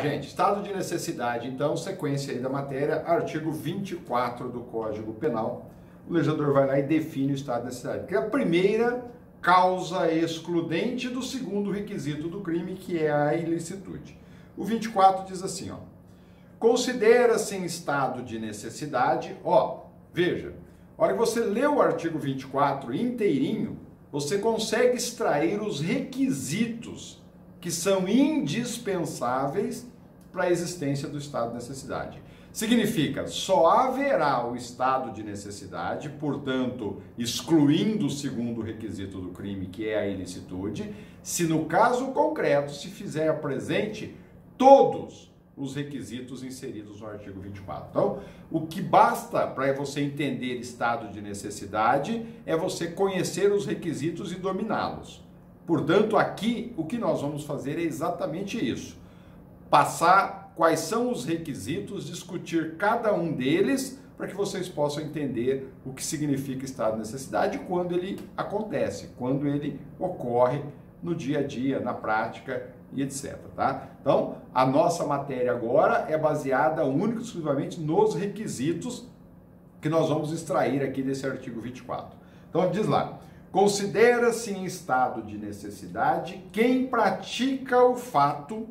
Gente, estado de necessidade, então, sequência aí da matéria, artigo 24 do Código Penal. O legislador vai lá e define o estado de necessidade, que é a primeira causa excludente do segundo requisito do crime, que é a ilicitude. O 24 diz assim, ó: considera-se em estado de necessidade, veja, a hora que você lê o artigo 24 inteirinho, você consegue extrair os requisitos que são indispensáveis para a existência do estado de necessidade. Significa, só haverá o estado de necessidade, portanto, excluindo o segundo requisito do crime, que é a ilicitude, se no caso concreto se fizer presente todos os requisitos inseridos no artigo 24. Então, o que basta para você entender estado de necessidade é você conhecer os requisitos e dominá-los. Portanto, aqui, o que nós vamos fazer é exatamente isso. Passar quais são os requisitos, discutir cada um deles, para que vocês possam entender o que significa estado de necessidade, quando ele acontece, quando ele ocorre no dia a dia, na prática e etc. Tá? Então, a nossa matéria agora é baseada única e exclusivamente nos requisitos que nós vamos extrair aqui desse artigo 24. Então, diz lá: considera-se em estado de necessidade quem pratica o fato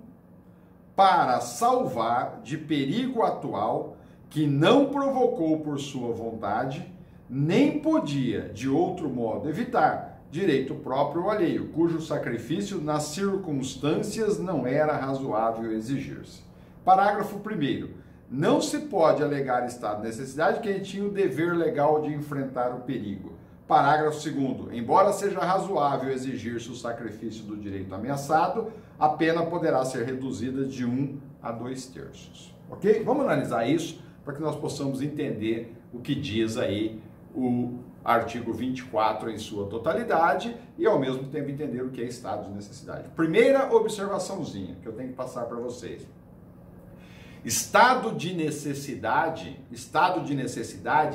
para salvar de perigo atual que não provocou por sua vontade, nem podia de outro modo evitar, direito próprio ou alheio, cujo sacrifício nas circunstâncias não era razoável exigir-se. Parágrafo 1º. Não se pode alegar estado de necessidade quem tinha o dever legal de enfrentar o perigo. Parágrafo 2º. Embora seja razoável exigir-se o sacrifício do direito ameaçado, a pena poderá ser reduzida de 1 a 2/3. Ok? Vamos analisar isso para que nós possamos entender o que diz aí o artigo 24 em sua totalidade e, ao mesmo tempo, entender o que é estado de necessidade. Primeira observaçãozinha que eu tenho que passar para vocês. Estado de necessidade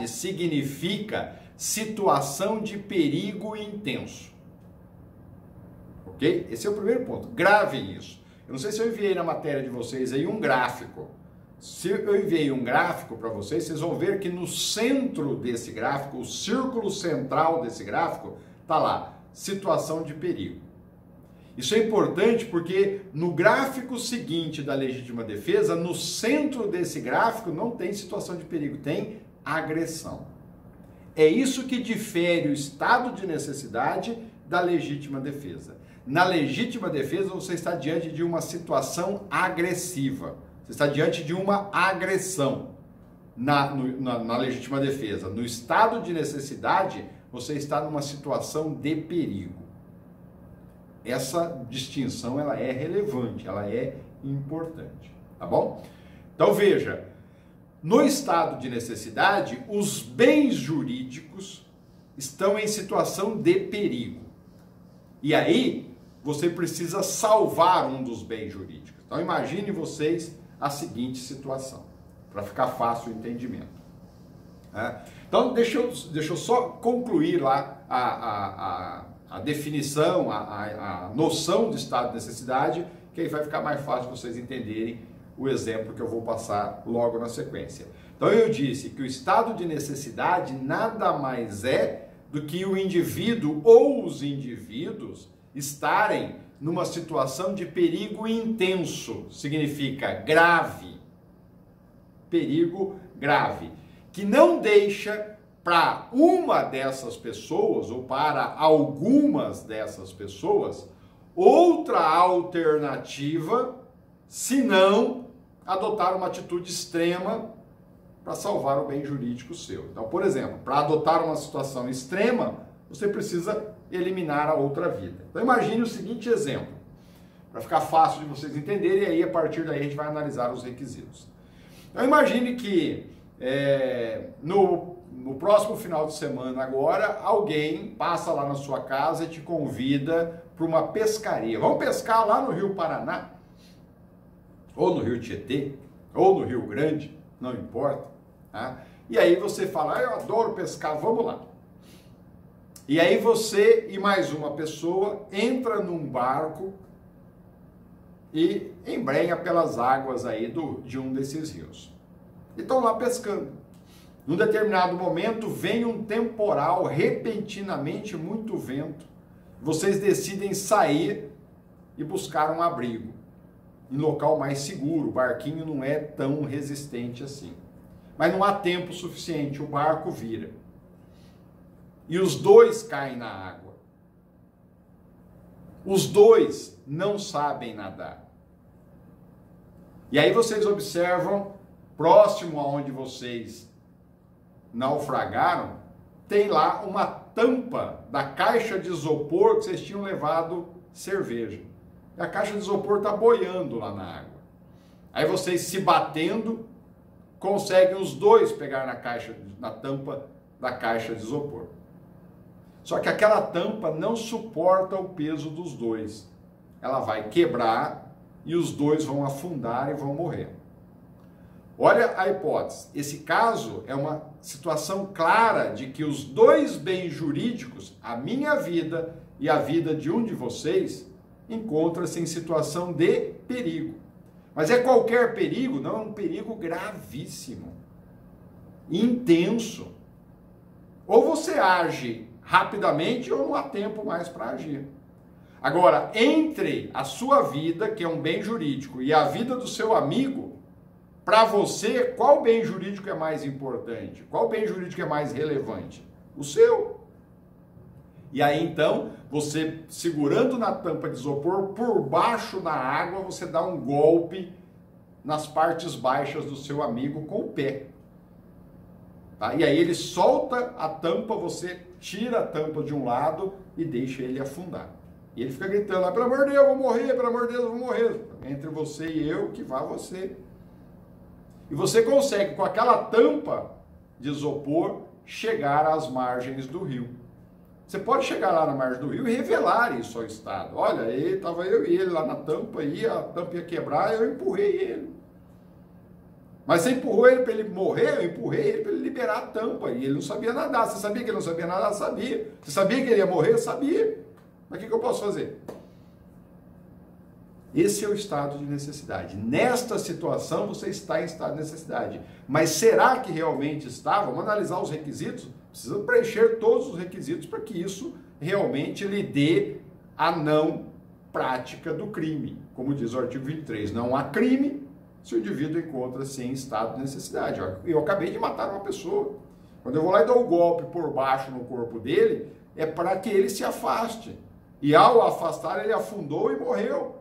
significa situação de perigo intenso. Ok? Esse é o primeiro ponto. Gravem isso. Eu não sei se eu enviei na matéria de vocês aí um gráfico. Se eu enviei um gráfico para vocês, vocês vão ver que no centro desse gráfico, o círculo central desse gráfico, está lá, situação de perigo. Isso é importante porque no gráfico seguinte da legítima defesa, no centro desse gráfico não tem situação de perigo, tem agressão. É isso que difere o estado de necessidade da legítima defesa. Na legítima defesa, você está diante de uma situação agressiva. Você está diante de uma agressão na legítima defesa. No estado de necessidade, você está numa situação de perigo. Essa distinção ela é relevante, ela é importante. Tá bom? Então veja, no estado de necessidade, os bens jurídicos estão em situação de perigo. E aí, você precisa salvar um dos bens jurídicos. Então, imagine vocês a seguinte situação, para ficar fácil o entendimento. Então, deixa eu só concluir lá a definição, a noção de estado de necessidade, que aí vai ficar mais fácil vocês entenderem o exemplo que eu vou passar logo na sequência. Então, eu disse que o estado de necessidade nada mais é do que o indivíduo ou os indivíduos estarem numa situação de perigo intenso, significa grave, perigo grave, que não deixa para uma dessas pessoas ou para algumas dessas pessoas outra alternativa senão adotar uma atitude extrema para salvar o bem jurídico seu. Então, por exemplo, para adotar uma situação extrema, você precisa eliminar a outra vida. Então, imagine o seguinte exemplo, para ficar fácil de vocês entenderem, e aí, a partir daí, a gente vai analisar os requisitos. Então, imagine que no próximo final de semana agora, alguém passa lá na sua casa e te convida para uma pescaria. Vamos pescar lá no Rio Paraná, ou no Rio Tietê, ou no Rio Grande, não importa. Tá? E aí você fala, eu adoro pescar, vamos lá. E aí você e mais uma pessoa entra num barco e embrenha pelas águas aí de um desses rios. E estão lá pescando. Num determinado momento vem um temporal, repentinamente muito vento. Vocês decidem sair e buscar um abrigo em local mais seguro. O barquinho não é tão resistente assim. Mas não há tempo suficiente, o barco vira. E os dois caem na água. Os dois não sabem nadar. E aí vocês observam, próximo aonde vocês naufragaram, tem lá uma tampa da caixa de isopor que vocês tinham levado cerveja. E a caixa de isopor está boiando lá na água. Aí vocês se batendo, conseguem os dois pegar na tampa da caixa de isopor. Só que aquela tampa não suporta o peso dos dois. Ela vai quebrar e os dois vão afundar e vão morrer. Olha a hipótese. Esse caso é uma situação clara de que os dois bens jurídicos, a minha vida e a vida de um de vocês, encontram-se em situação de perigo. Mas é qualquer perigo? Não, é um perigo gravíssimo, intenso. Ou você age rapidamente ou não há tempo mais para agir. Agora, entre a sua vida, que é um bem jurídico, e a vida do seu amigo, para você, qual bem jurídico é mais importante? Qual bem jurídico é mais relevante? O seu. E aí, então, você segurando na tampa de isopor, por baixo na água, você dá um golpe nas partes baixas do seu amigo com o pé. Tá? E aí ele solta a tampa, você tira a tampa de um lado e deixa ele afundar. E ele fica gritando lá, pelo amor de Deus, eu vou morrer, pelo amor de Deus, eu vou morrer. Entre você e eu, que vá você. E você consegue, com aquela tampa de isopor, chegar às margens do rio. Você pode chegar lá na margem do rio e revelar isso ao Estado. Olha, estava eu e ele lá na tampa, e a tampa ia quebrar, eu empurrei ele. Mas você empurrou ele para ele morrer, eu empurrei ele para ele liberar a tampa. E ele não sabia nadar. Você sabia que ele não sabia nadar? Sabia. Você sabia que ele ia morrer? Sabia. Mas o que eu posso fazer? Esse é o estado de necessidade. Nesta situação, você está em estado de necessidade. Mas será que realmente está? Vamos analisar os requisitos. Precisa preencher todos os requisitos para que isso realmente lhe dê a não prática do crime. Como diz o artigo 23, não há crime se o indivíduo encontra-se em estado de necessidade. Eu acabei de matar uma pessoa. Quando eu vou lá e dou um golpe por baixo no corpo dele, é para que ele se afaste. E ao afastar, ele afundou e morreu.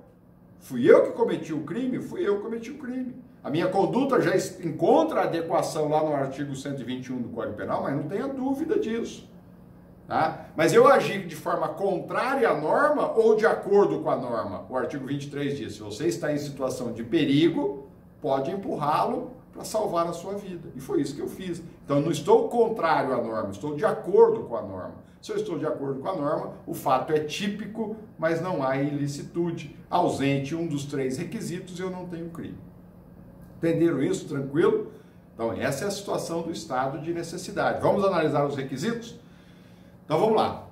Fui eu que cometi o crime? Fui eu que cometi o crime. A minha conduta já encontra adequação lá no artigo 121 do Código Penal, mas não tenha dúvida disso. Tá? Mas eu agi de forma contrária à norma ou de acordo com a norma? O artigo 23 diz, se você está em situação de perigo, pode empurrá-lo para salvar a sua vida. E foi isso que eu fiz. Então, eu não estou contrário à norma, estou de acordo com a norma. Se eu estou de acordo com a norma, o fato é típico, mas não há ilicitude. Ausente um dos três requisitos, eu não tenho crime. Entenderam isso? Tranquilo? Então, essa é a situação do estado de necessidade. Vamos analisar os requisitos? Então, vamos lá.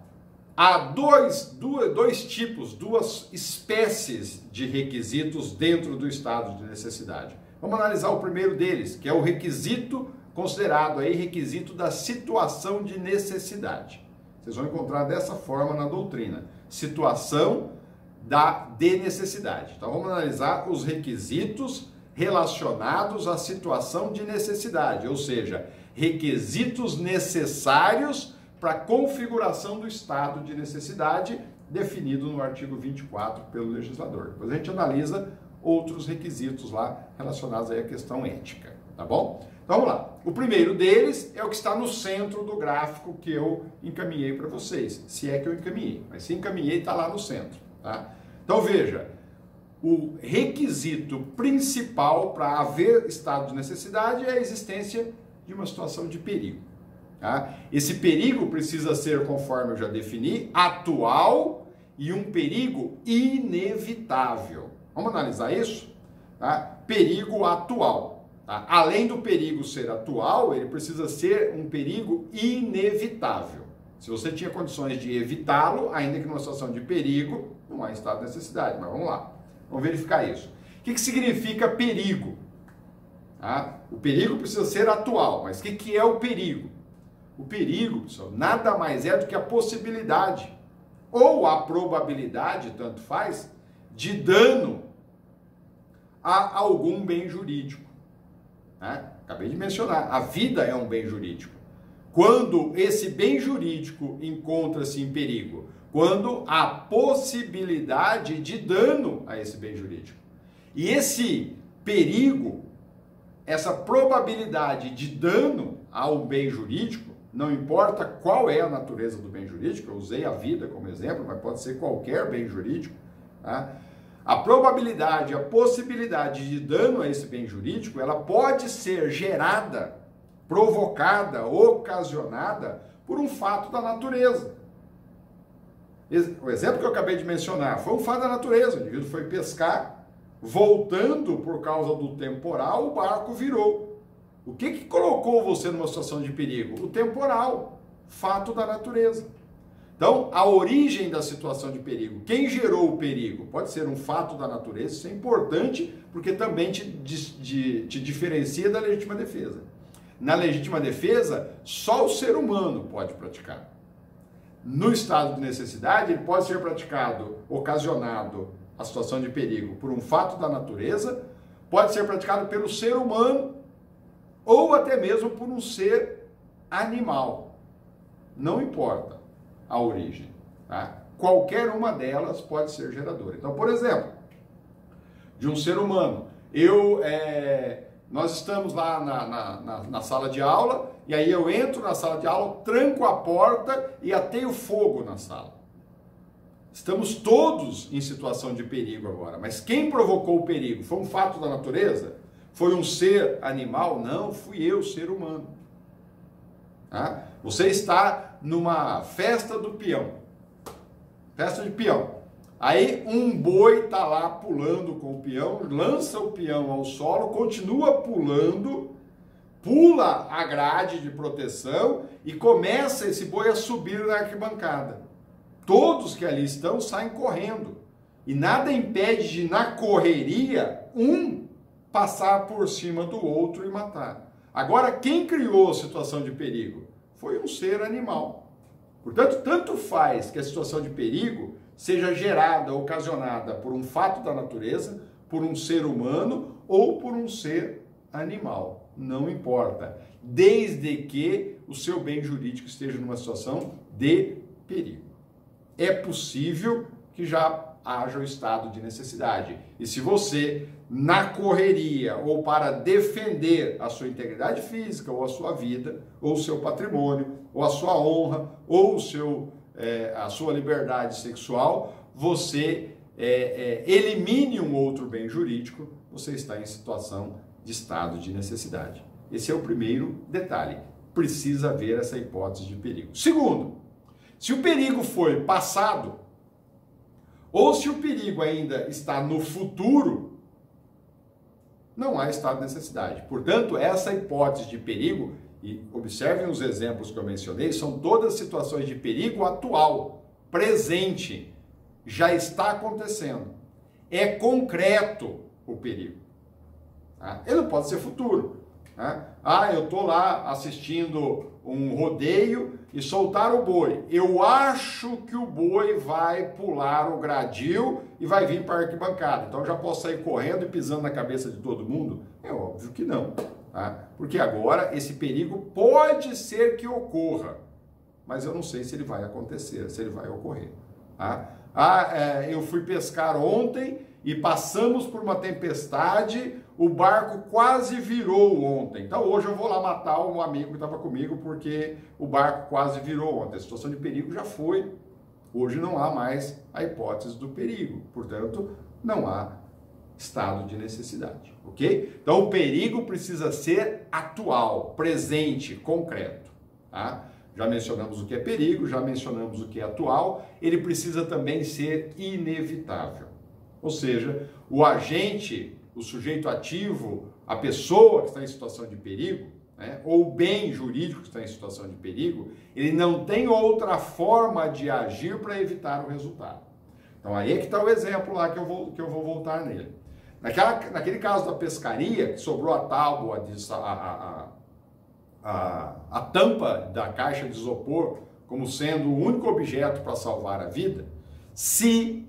Há dois tipos, duas espécies de requisitos dentro do estado de necessidade. Vamos analisar o primeiro deles, que é o requisito considerado aí requisito da situação de necessidade. Vocês vão encontrar dessa forma na doutrina. Situação de necessidade. Então vamos analisar os requisitos relacionados à situação de necessidade, ou seja, requisitos necessários para a configuração do estado de necessidade definido no artigo 24 pelo legislador. Depois a gente analisa outros requisitos lá relacionados aí à questão ética, tá bom? Então vamos lá. O primeiro deles é o que está no centro do gráfico que eu encaminhei para vocês, se é que eu encaminhei, mas se encaminhei está lá no centro, tá? Então veja, o requisito principal para haver estado de necessidade é a existência de uma situação de perigo, tá? Esse perigo precisa ser, conforme eu já defini, atual e um perigo inevitável. Vamos analisar isso? Tá? Perigo atual. Tá? Além do perigo ser atual, ele precisa ser um perigo inevitável. Se você tinha condições de evitá-lo, ainda que numa situação de perigo, não há estado de necessidade. Mas vamos lá. Vamos verificar isso. O que significa perigo? Tá? O perigo precisa ser atual, mas o que é o perigo? O perigo, pessoal, nada mais é do que a possibilidade ou a probabilidade, tanto faz, de dano a algum bem jurídico. Né? Acabei de mencionar, a vida é um bem jurídico. Quando esse bem jurídico encontra-se em perigo, quando há possibilidade de dano a esse bem jurídico. E esse perigo, essa probabilidade de dano ao bem jurídico, não importa qual é a natureza do bem jurídico, eu usei a vida como exemplo, mas pode ser qualquer bem jurídico, tá? A probabilidade, a possibilidade de dano a esse bem jurídico, ela pode ser gerada, provocada, ocasionada por um fato da natureza. O exemplo que eu acabei de mencionar foi um fato da natureza. O indivíduo foi pescar, voltando por causa do temporal, o barco virou. O que colocou você numa situação de perigo? O temporal, fato da natureza. Então, a origem da situação de perigo, quem gerou o perigo? Pode ser um fato da natureza, isso é importante, porque também te diferencia da legítima defesa. Na legítima defesa, só o ser humano pode praticar. No estado de necessidade, ele pode ser praticado, ocasionado a situação de perigo por um fato da natureza, pode ser praticado pelo ser humano ou até mesmo por um ser animal. Não importa a origem, tá? Qualquer uma delas pode ser geradora. Então, por exemplo, de um ser humano, nós estamos lá na sala de aula, e aí eu entro na sala de aula, tranco a porta e ateio fogo na sala. Estamos todos em situação de perigo agora, mas quem provocou o perigo? Foi um fato da natureza? Foi um ser animal? Não, fui eu, ser humano. Tá? Você está numa festa do peão, festa de peão. Aí um boi está lá pulando com o peão, lança o peão ao solo, continua pulando, pula a grade de proteção e começa esse boi a subir na arquibancada. Todos que ali estão saem correndo. E nada impede de, na correria, um passar por cima do outro e matar. Agora, quem criou a situação de perigo? Foi um ser animal. Portanto, tanto faz que a situação de perigo seja gerada, ocasionada por um fato da natureza, por um ser humano ou por um ser animal. Não importa, desde que o seu bem jurídico esteja numa situação de perigo. É possível que já haja o estado de necessidade. E se você, na correria ou para defender a sua integridade física ou a sua vida, ou o seu patrimônio, ou a sua honra, ou a sua liberdade sexual, você elimine um outro bem jurídico, você está em situação de estado de necessidade. Esse é o primeiro detalhe. Precisa haver essa hipótese de perigo. Segundo, se o perigo foi passado, ou se o perigo ainda está no futuro, não há estado de necessidade. Portanto, essa hipótese de perigo, e observem os exemplos que eu mencionei, são todas situações de perigo atual, presente, já está acontecendo. É concreto o perigo. Tá? Ele não pode ser futuro. Tá? Eu estou lá assistindo um rodeio e soltaram o boi. Eu acho que o boi vai pular o gradil e vai vir para a arquibancada. Então eu já posso sair correndo e pisando na cabeça de todo mundo? É óbvio que não. Tá? Porque agora esse perigo pode ser que ocorra, mas eu não sei se ele vai acontecer, se ele vai ocorrer. Tá? Eu fui pescar ontem e passamos por uma tempestade, o barco quase virou ontem. Então hoje eu vou lá matar um amigo que estava comigo porque o barco quase virou ontem. A situação de perigo já foi. Hoje não há mais a hipótese do perigo. Portanto, não há estado de necessidade. Ok? Então o perigo precisa ser atual, presente, concreto. Tá? Já mencionamos o que é perigo, já mencionamos o que é atual. Ele precisa também ser inevitável. Ou seja, o agente, o sujeito ativo, a pessoa que está em situação de perigo, né, ou o bem jurídico que está em situação de perigo, ele não tem outra forma de agir para evitar o resultado. Então aí é que está o exemplo lá que eu vou voltar nele. Naquele caso da pescaria, que sobrou a tábua, a tampa da caixa de isopor como sendo o único objeto para salvar a vida, se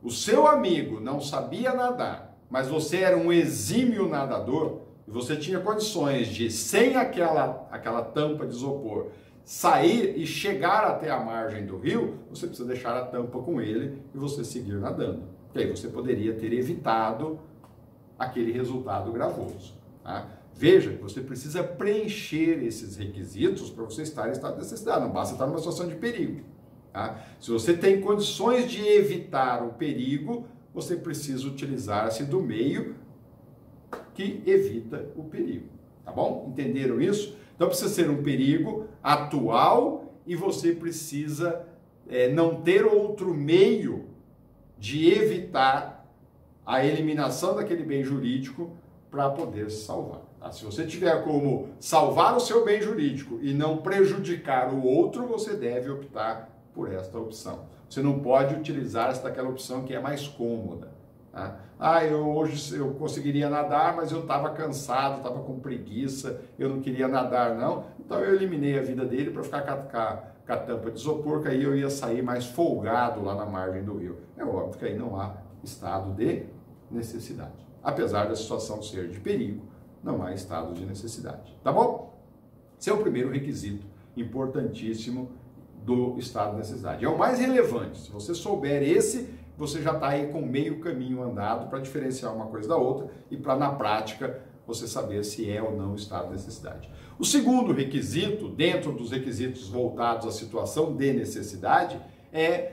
o seu amigo não sabia nadar, mas você era um exímio nadador, e você tinha condições de, sem aquela tampa de isopor, sair e chegar até a margem do rio, você precisa deixar a tampa com ele e você seguir nadando. E aí você poderia ter evitado aquele resultado gravoso. Tá? Veja que você precisa preencher esses requisitos para você estar em estado de necessidade, não basta estar numa situação de perigo. Tá? Se você tem condições de evitar o perigo, você precisa utilizar-se do meio que evita o perigo. Tá bom? Entenderam isso? Então precisa ser um perigo atual e você precisa não ter outro meio de evitar a eliminação daquele bem jurídico para poder se salvar. Tá? Se você tiver como salvar o seu bem jurídico e não prejudicar o outro, você deve optar por esta opção. Você não pode utilizar-se daquela opção que é mais cômoda. Tá? Hoje eu conseguiria nadar, mas eu estava cansado, estava com preguiça, eu não queria nadar não, então eu eliminei a vida dele para ficar com a tampa de isopor, que aí eu ia sair mais folgado lá na margem do rio. É óbvio que aí não há estado de necessidade. Apesar da situação ser de perigo, não há estado de necessidade. Tá bom? Esse é o primeiro requisito importantíssimo do estado de necessidade. É o mais relevante. Se você souber esse, você já está aí com meio caminho andado para diferenciar uma coisa da outra e para, na prática, você saber se é ou não estado de necessidade. O segundo requisito, dentro dos requisitos voltados à situação de necessidade, é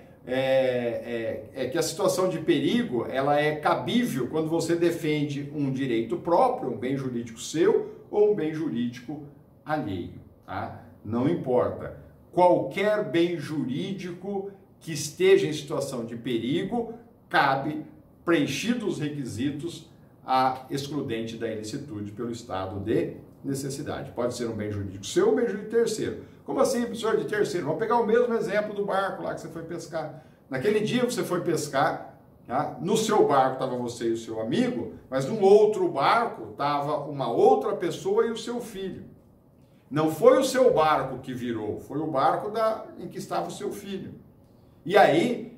que a situação de perigo ela é cabível quando você defende um direito próprio, um bem jurídico seu ou um bem jurídico alheio. Tá? Não importa. Qualquer bem jurídico que esteja em situação de perigo, cabe, preenchidos os requisitos, a excludente da ilicitude pelo estado de necessidade. Pode ser um bem jurídico seu ou um bem jurídico terceiro. Como assim, professor, de terceiro? Vamos pegar o mesmo exemplo do barco lá que você foi pescar. Naquele dia você foi pescar, tá? No seu barco estava você e o seu amigo, mas num outro barco estava uma outra pessoa e o seu filho. Não foi o seu barco que virou, foi o barco em que estava o seu filho. E aí,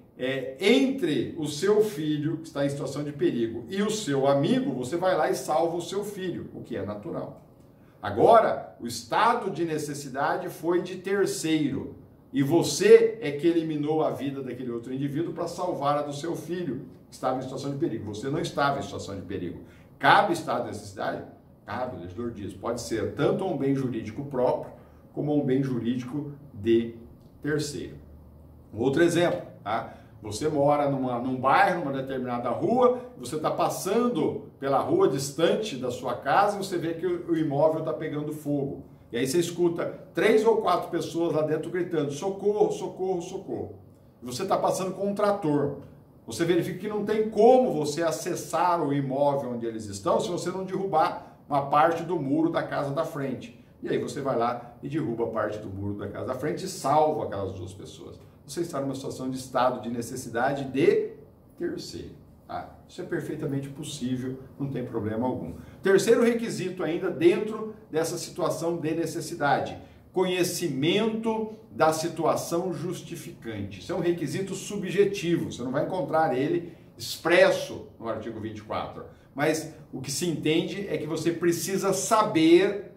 entre o seu filho, que está em situação de perigo, e o seu amigo, você vai lá e salva o seu filho, o que é natural. Agora, o estado de necessidade foi de terceiro, e você é que eliminou a vida daquele outro indivíduo para salvar a do seu filho, que estava em situação de perigo. Você não estava em situação de perigo. Cabe estado de necessidade? Cabe, o legislador diz. Pode ser tanto um bem jurídico próprio, como um bem jurídico de terceiro. Um outro exemplo, tá? Você mora num bairro, numa determinada rua, você está passando pela rua distante da sua casa e você vê que o imóvel está pegando fogo. E aí você escuta 3 ou 4 pessoas lá dentro gritando, socorro, socorro, socorro. E você está passando com um trator. Você verifica que não tem como você acessar o imóvel onde eles estão se você não derrubar uma parte do muro da casa da frente. E aí você vai lá e derruba parte do muro da casa da frente e salva aquelas 2 pessoas. Você está numa situação de estado de necessidade de terceiro. Isso é perfeitamente possível, não tem problema algum. Terceiro requisito ainda dentro dessa situação de necessidade, conhecimento da situação justificante. Isso é um requisito subjetivo, você não vai encontrar ele expresso no artigo 24. Mas o que se entende é que você precisa saber,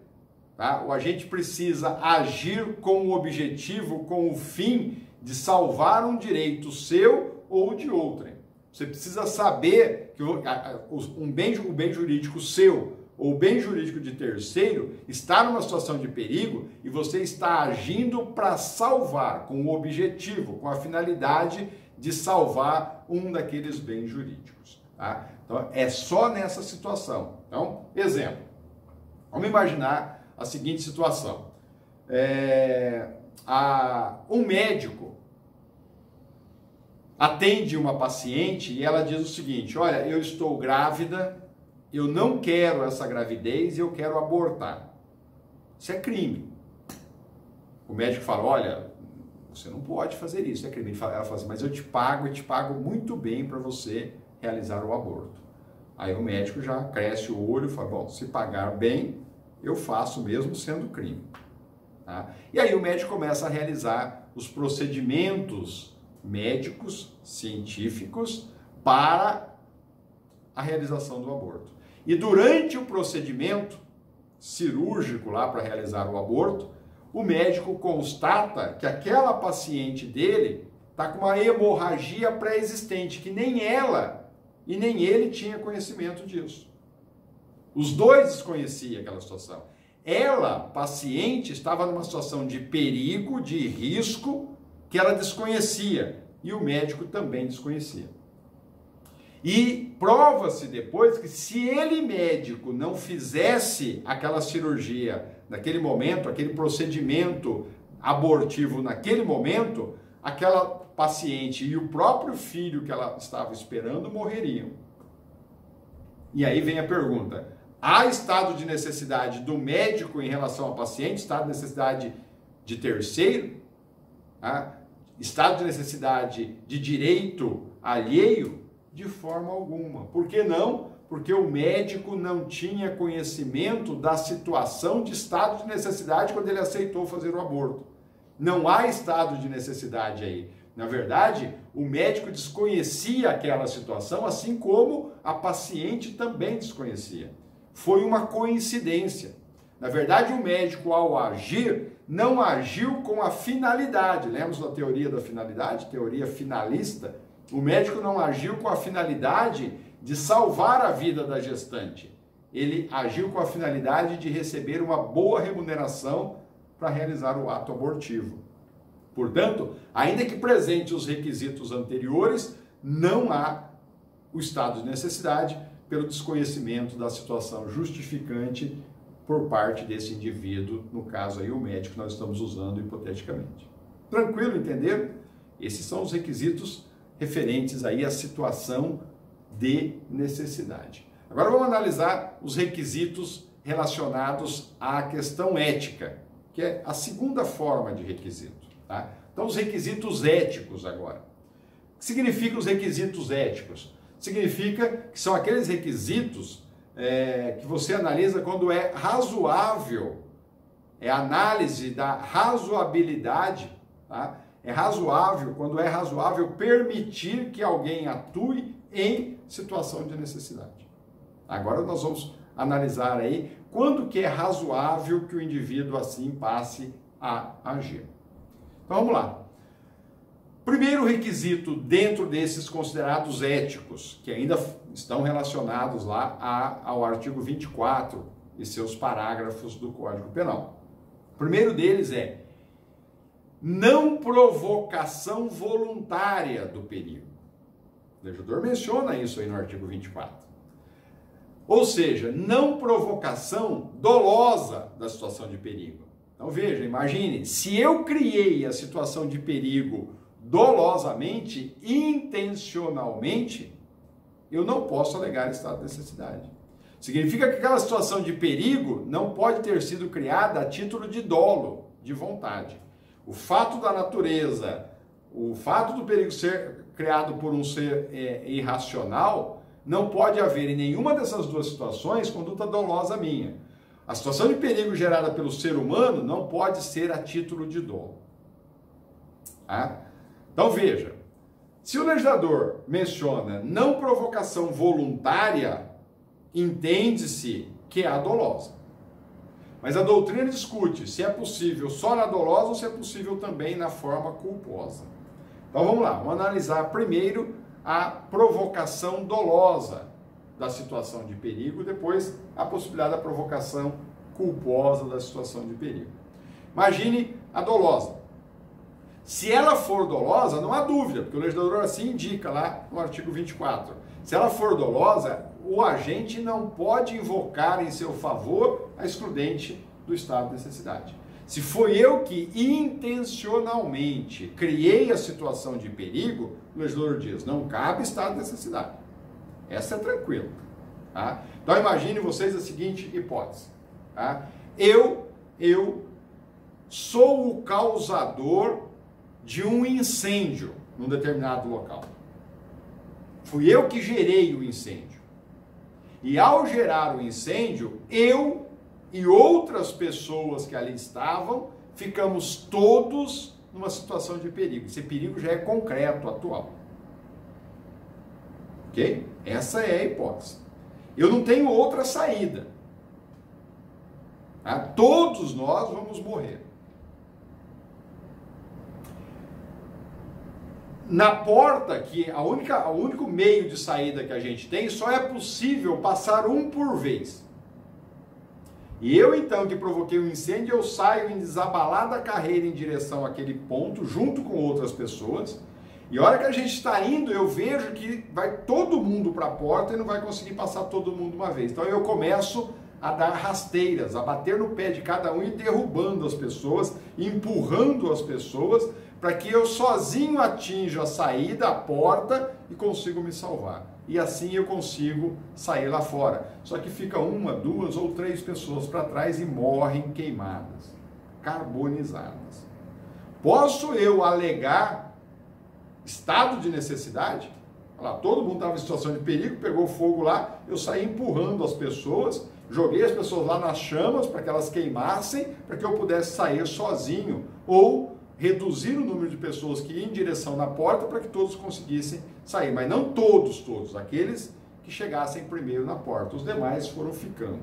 tá? O agente precisa agir com o objetivo, com o fim de salvar um direito seu ou de outrem. Você precisa saber que o bem jurídico seu ou o bem jurídico de terceiro está numa situação de perigo e você está agindo para salvar, com o objetivo, com a finalidade de salvar um daqueles bens jurídicos. Tá? Então, é só nessa situação. Então, exemplo. Vamos imaginar a seguinte situação. Um médico atende uma paciente e ela diz o seguinte, olha, eu estou grávida, eu não quero essa gravidez e eu quero abortar. Isso é crime. O médico fala, olha, você não pode fazer isso, é crime. Ela fala assim, mas eu te pago muito bem para você realizar o aborto. Aí o médico já cresce o olho e fala, bom, se pagar bem, eu faço mesmo sendo crime. Tá? E aí o médico começa a realizar os procedimentos médicos, científicos, para a realização do aborto. E durante o procedimento cirúrgico lá para realizar o aborto, o médico constata que aquela paciente dele está com uma hemorragia pré-existente, que nem ela e nem ele tinha conhecimento disso. Os dois desconheciam aquela situação. Ela, paciente, estava numa situação de perigo, de risco, que ela desconhecia, e o médico também desconhecia. E prova-se depois que se ele, médico, não fizesse aquela cirurgia naquele momento, aquele procedimento abortivo naquele momento, aquela paciente e o próprio filho que ela estava esperando morreriam. E aí vem a pergunta, há estado de necessidade do médico em relação ao paciente, estado de necessidade de terceiro, estado de necessidade de direito alheio? De forma alguma. Por que não? Porque o médico não tinha conhecimento da situação de estado de necessidade quando ele aceitou fazer o aborto. Não há estado de necessidade aí. Na verdade, o médico desconhecia aquela situação, assim como a paciente também desconhecia. Foi uma coincidência. Na verdade, o médico, ao agir, não agiu com a finalidade. Lembra da teoria da finalidade? Teoria finalista? O médico não agiu com a finalidade de salvar a vida da gestante. Ele agiu com a finalidade de receber uma boa remuneração para realizar o ato abortivo. Portanto, ainda que presente os requisitos anteriores, não há o estado de necessidade pelo desconhecimento da situação justificante por parte desse indivíduo, no caso aí o médico que nós estamos usando hipoteticamente. Tranquilo, entenderam? Esses são os requisitos referentes aí à situação de necessidade. Agora vamos analisar os requisitos relacionados à questão ética, que é a segunda forma de requisito. Tá? Então os requisitos éticos agora. O que significa os requisitos éticos? Significa que são aqueles requisitos que você analisa quando é razoável, é análise da razoabilidade, tá? É razoável, quando é razoável, permitir que alguém atue em situação de necessidade. Agora nós vamos analisar aí quando que é razoável que o indivíduo assim passe a agir. Então vamos lá. Primeiro requisito dentro desses considerados éticos, que ainda estão relacionados lá ao artigo 24 e seus parágrafos do Código Penal. O primeiro deles é não provocação voluntária do perigo. O legislador menciona isso aí no artigo 24. Ou seja, não provocação dolosa da situação de perigo. Então veja, imagine, se eu criei a situação de perigo dolosamente, intencionalmente, eu não posso alegar estado de necessidade. Significa que aquela situação de perigo não pode ter sido criada a título de dolo, de vontade. O fato da natureza, o fato do perigo ser criado por um ser irracional, não pode haver em nenhuma dessas duas situações conduta dolosa minha. A situação de perigo gerada pelo ser humano não pode ser a título de dolo. Tá? Então veja, se o legislador menciona não provocação voluntária, entende-se que é a dolosa. Mas a doutrina discute se é possível só na dolosa ou se é possível também na forma culposa. Então vamos lá, vamos analisar primeiro a provocação dolosa da situação de perigo, depois a possibilidade da provocação culposa da situação de perigo. Imagine a dolosa. Se ela for dolosa, não há dúvida, porque o legislador assim indica lá no artigo 24. Se ela for dolosa, o agente não pode invocar em seu favor a excludente do estado de necessidade. Se foi eu que intencionalmente criei a situação de perigo, o legislador diz, não cabe estado de necessidade. Essa é tranquila. Tá? Então imagine vocês a seguinte hipótese. Tá? Eu sou o causador de um incêndio num determinado local. Fui eu que gerei o incêndio. E ao gerar o incêndio, eu e outras pessoas que ali estavam, ficamos todos numa situação de perigo. Esse perigo já é concreto, atual. Ok? Essa é a hipótese. Eu não tenho outra saída. Tá? Todos nós vamos morrer. Na porta, que o único meio de saída que a gente tem, só é possível passar um por vez. E eu, então, que provoquei o incêndio, eu saio em desabalada carreira em direção àquele ponto, junto com outras pessoas. E a hora que a gente está indo, eu vejo que vai todo mundo para a porta e não vai conseguir passar todo mundo uma vez. Então eu começo a dar rasteiras, a bater no pé de cada um e derrubando as pessoas, empurrando as pessoas, para que eu sozinho atinja a saída, a porta e consigo me salvar. E assim eu consigo sair lá fora. Só que fica uma, duas ou três pessoas para trás e morrem queimadas, carbonizadas. Posso eu alegar estado de necessidade? Olha lá, todo mundo estava em situação de perigo, pegou fogo lá, eu saí empurrando as pessoas, joguei as pessoas lá nas chamas para que elas queimassem, para que eu pudesse sair sozinho, ou reduzir o número de pessoas que iam em direção na porta para que todos conseguissem sair, mas não todos, aqueles que chegassem primeiro na porta, os demais foram ficando.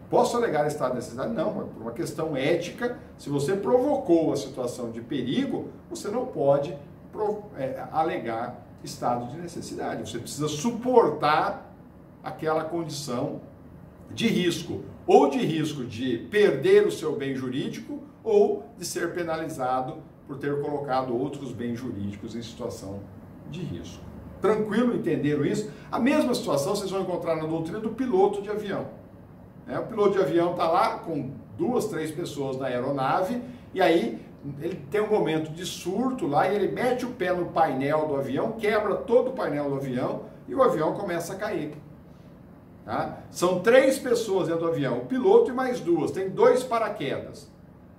Posso alegar estado de necessidade? Não, mas por uma questão ética, se você provocou a situação de perigo, você não pode alegar estado de necessidade, você precisa suportar aquela condição de risco, ou de risco de perder o seu bem jurídico, ou de ser penalizado por ter colocado outros bens jurídicos em situação de risco. Tranquilo, entenderam isso? A mesma situação vocês vão encontrar na doutrina do piloto de avião. O piloto de avião está lá com 2, 3 pessoas na aeronave, e aí ele tem um momento de surto lá, e ele mete o pé no painel do avião, quebra todo o painel do avião, e o avião começa a cair. Tá? São 3 pessoas dentro do avião, o piloto e mais 2, tem 2 paraquedas.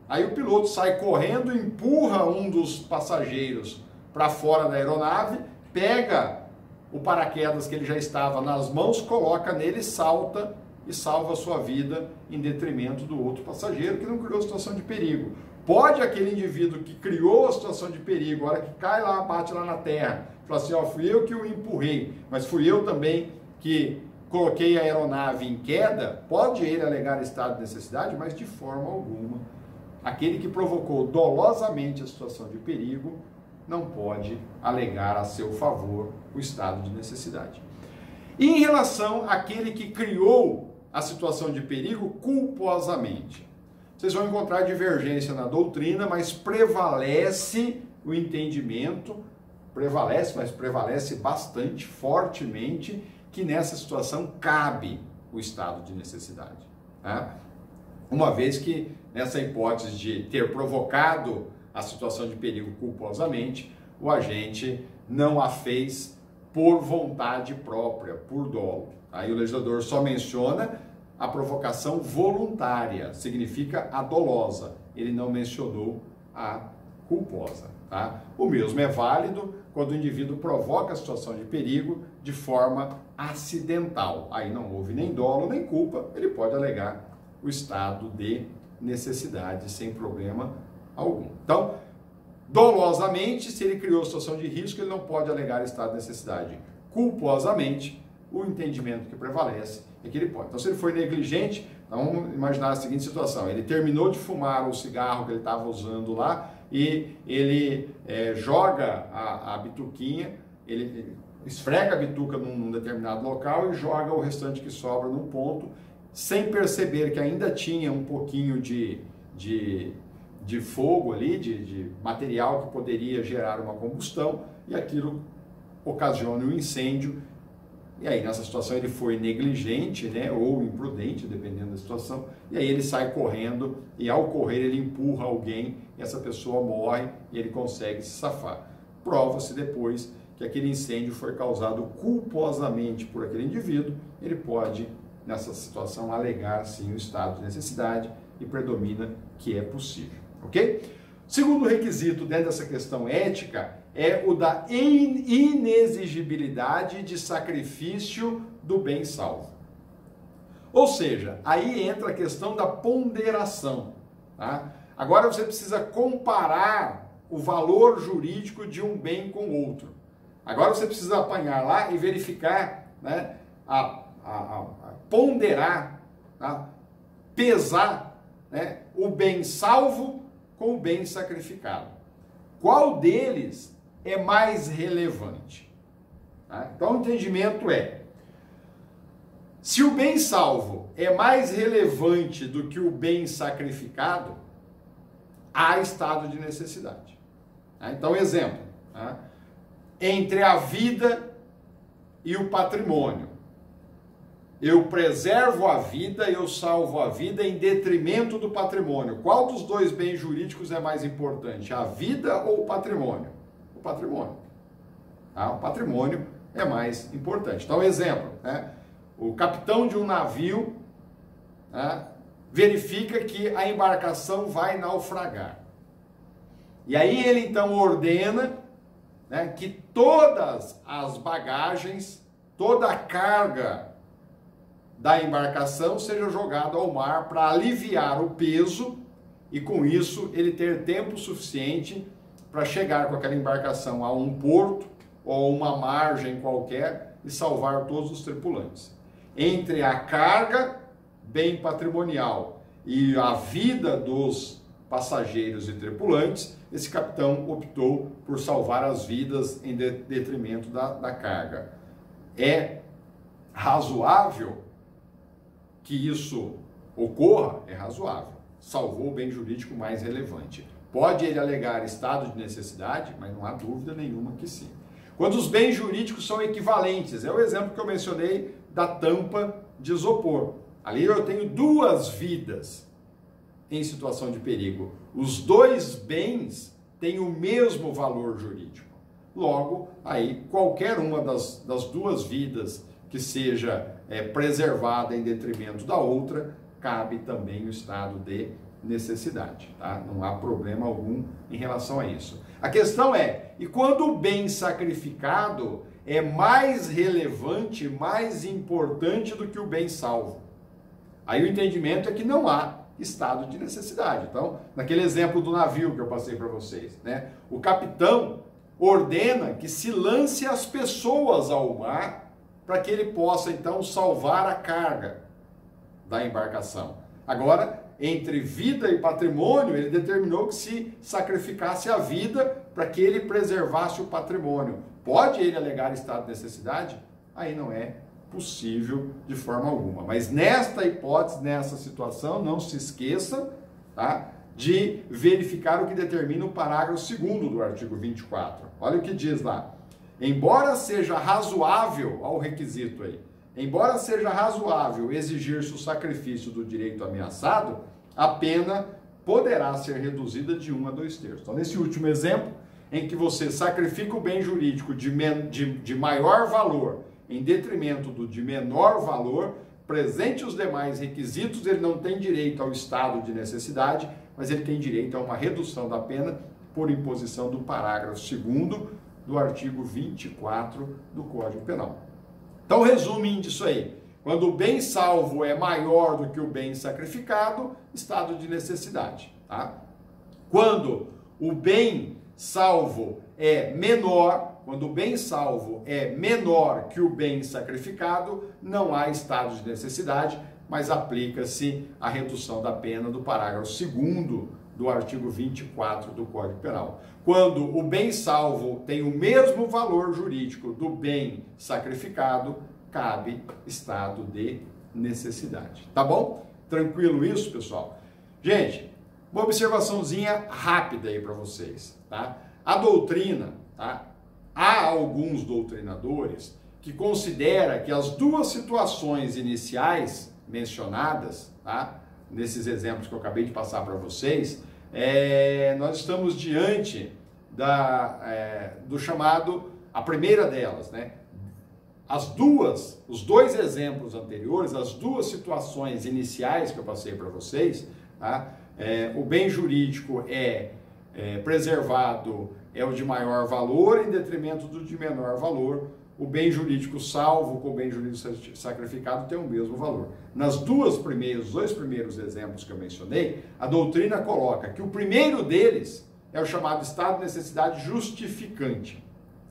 Aí o piloto sai correndo, empurra um dos passageiros para fora da aeronave, pega o paraquedas que ele já estava nas mãos, coloca nele, salta e salva a sua vida em detrimento do outro passageiro que não criou situação de perigo. Pode aquele indivíduo que criou a situação de perigo, a hora que cai lá, bate lá na terra, fala assim, ó, fui eu que o empurrei, mas fui eu também que coloquei a aeronave em queda, pode ele alegar estado de necessidade, mas de forma alguma. Aquele que provocou dolosamente a situação de perigo não pode alegar a seu favor o estado de necessidade. E em relação àquele que criou a situação de perigo culposamente, vocês vão encontrar divergência na doutrina, mas prevalece o entendimento, mas prevalece bastante fortemente que nessa situação cabe o estado de necessidade. Tá? Uma vez que nessa hipótese de ter provocado a situação de perigo culposamente, o agente não a fez por vontade própria, por dolo. Aí o legislador só menciona a provocação voluntária, significa a dolosa. Ele não mencionou a culposa. Tá? O mesmo é válido quando o indivíduo provoca a situação de perigo de forma acidental. Aí não houve nem dolo nem culpa, ele pode alegar o estado de necessidade sem problema algum. Então, dolosamente, se ele criou situação de risco, ele não pode alegar estado de necessidade. Culposamente, o entendimento que prevalece é que ele pode. Então, se ele foi negligente, vamos imaginar a seguinte situação: ele terminou de fumar o cigarro que ele estava usando lá e ele joga a bituquinha, ele esfrega a bituca num determinado local e joga o restante que sobra num ponto, sem perceber que ainda tinha um pouquinho de fogo ali, de material que poderia gerar uma combustão, e aquilo ocasiona um incêndio. E aí nessa situação ele foi negligente, né, ou imprudente, dependendo da situação, e aí ele sai correndo, e ao correr ele empurra alguém, e essa pessoa morre, e ele consegue se safar. Prova-se depois que aquele incêndio foi causado culposamente por aquele indivíduo, ele pode, nessa situação, alegar sim o estado de necessidade, e predomina que é possível, ok? Segundo requisito dentro dessa questão ética é o da inexigibilidade de sacrifício do bem salvo. Ou seja, aí entra a questão da ponderação. Tá? Agora você precisa comparar o valor jurídico de um bem com outro. Agora você precisa apanhar lá e verificar, né, ponderar, tá? Pesar, né, o bem salvo com o bem sacrificado. Qual deles é mais relevante? Tá? Então o entendimento é: se o bem salvo é mais relevante do que o bem sacrificado, há estado de necessidade. Tá? Então, exemplo, tá? Entre a vida e o patrimônio. Eu preservo a vida, eu salvo a vida em detrimento do patrimônio. Qual dos dois bens jurídicos é mais importante? A vida ou o patrimônio? O patrimônio. Tá? O patrimônio é mais importante. Então, exemplo, né? O capitão de um navio, né, verifica que a embarcação vai naufragar. E aí ele então ordena, né, que todas as bagagens, toda a carga da embarcação seja jogada ao mar para aliviar o peso e com isso ele ter tempo suficiente para chegar com aquela embarcação a um porto ou uma margem qualquer e salvar todos os tripulantes. Entre a carga, bem patrimonial, e a vida dos passageiros e tripulantes, esse capitão optou por salvar as vidas em detrimento da carga. É razoável que isso ocorra? É razoável. Salvou o bem jurídico mais relevante. Pode ele alegar estado de necessidade, mas não há dúvida nenhuma que sim. Quando os bens jurídicos são equivalentes, é o exemplo que eu mencionei da tampa de isopor. Ali eu tenho duas vidas em situação de perigo. Os dois bens têm o mesmo valor jurídico. Logo, aí qualquer uma das duas vidas que seja preservada em detrimento da outra, cabe também o estado de necessidade. Tá? Não há problema algum em relação a isso. A questão é, e quando o bem sacrificado é mais relevante, mais importante do que o bem salvo? Aí o entendimento é que não há estado de necessidade. Então, naquele exemplo do navio que eu passei para vocês, né? O capitão ordena que se lance as pessoas ao mar para que ele possa, então, salvar a carga da embarcação. Agora, entre vida e patrimônio, ele determinou que se sacrificasse a vida para que ele preservasse o patrimônio. Pode ele alegar estado de necessidade? Aí não é possível de forma alguma. Mas nesta hipótese, nessa situação, não se esqueça, tá, de verificar o que determina o parágrafo 2º do artigo 24. Olha o que diz lá. Embora seja razoável, olha o requisito aí, embora seja razoável exigir-se o sacrifício do direito ameaçado, a pena poderá ser reduzida de 1 a 2/3. Então, nesse último exemplo, em que você sacrifica o bem jurídico de maior valor em detrimento do de menor valor, presente os demais requisitos, ele não tem direito ao estado de necessidade, mas ele tem direito a uma redução da pena por imposição do parágrafo 2º do artigo 24 do Código Penal. Então, resumo disso aí. Quando o bem salvo é maior do que o bem sacrificado, estado de necessidade. Tá? Quando o bem salvo é menor, quando o bem salvo é menor que o bem sacrificado, não há estado de necessidade, mas aplica-se a redução da pena do parágrafo 2º do artigo 24 do Código Penal. Quando o bem salvo tem o mesmo valor jurídico do bem sacrificado, cabe estado de necessidade. Tá bom? Tranquilo isso, pessoal? Gente, uma observaçãozinha rápida aí para vocês, tá? A doutrina, tá? Há alguns doutrinadores que consideram que as duas situações iniciais mencionadas, tá? Nesses exemplos que eu acabei de passar para vocês, nós estamos diante do chamado, a primeira delas, né? Os dois exemplos anteriores, as duas situações iniciais que eu passei para vocês, tá? O bem jurídico é preservado é o de maior valor em detrimento do de menor valor. O bem jurídico salvo com o bem jurídico sacrificado tem o mesmo valor. Nos dois primeiros exemplos que eu mencionei, a doutrina coloca que o primeiro deles é o chamado estado de necessidade justificante,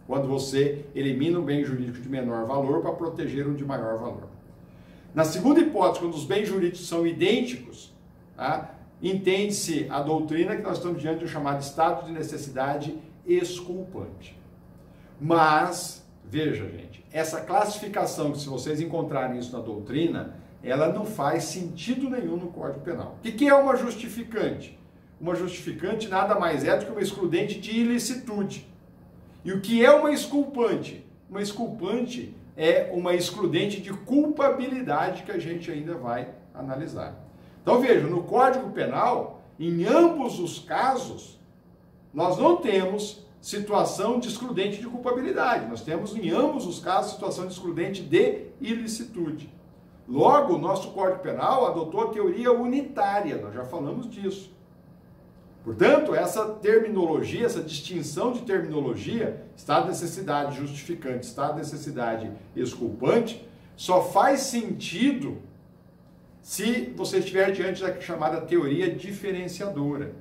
quando você elimina o bem jurídico de menor valor para proteger um de maior valor. Na segunda hipótese, quando os bens jurídicos são idênticos, tá, entende-se a doutrina que nós estamos diante do chamado estado de necessidade exculpante. Mas veja, gente, essa classificação, que se vocês encontrarem isso na doutrina, ela não faz sentido nenhum no Código Penal. O que é uma justificante? Uma justificante nada mais é do que uma excludente de ilicitude. E o que é uma exculpante? Uma exculpante é uma excludente de culpabilidade que a gente ainda vai analisar. Então veja, no Código Penal, em ambos os casos, nós não temos situação de excludente de culpabilidade. Nós temos, em ambos os casos, situação de excludente de ilicitude. Logo, o nosso Código Penal adotou a teoria unitária, nós já falamos disso. Portanto, essa terminologia, essa distinção de terminologia, estado de necessidade justificante, estado de necessidade exculpante, só faz sentido se você estiver diante da chamada teoria diferenciadora.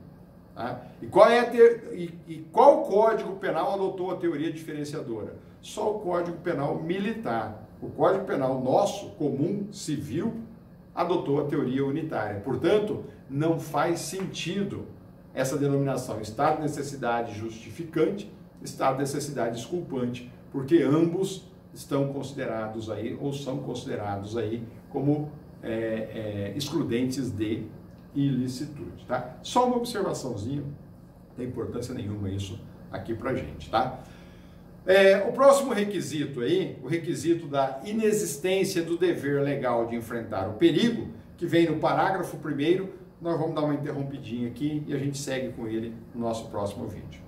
Tá? E qual Código Penal adotou a teoria diferenciadora? Só o Código Penal militar. O Código Penal nosso, comum, civil, adotou a teoria unitária. Portanto, não faz sentido essa denominação estado de necessidade justificante, estado de necessidade exculpante, porque ambos estão considerados aí, ou são considerados aí, como excludentes de ilicitude, tá? Só uma observaçãozinha, não tem importância nenhuma isso aqui pra gente, tá? O próximo requisito aí, o requisito da inexistência do dever legal de enfrentar o perigo, que vem no parágrafo 1º, nós vamos dar uma interrompidinha aqui e a gente segue com ele no nosso próximo vídeo.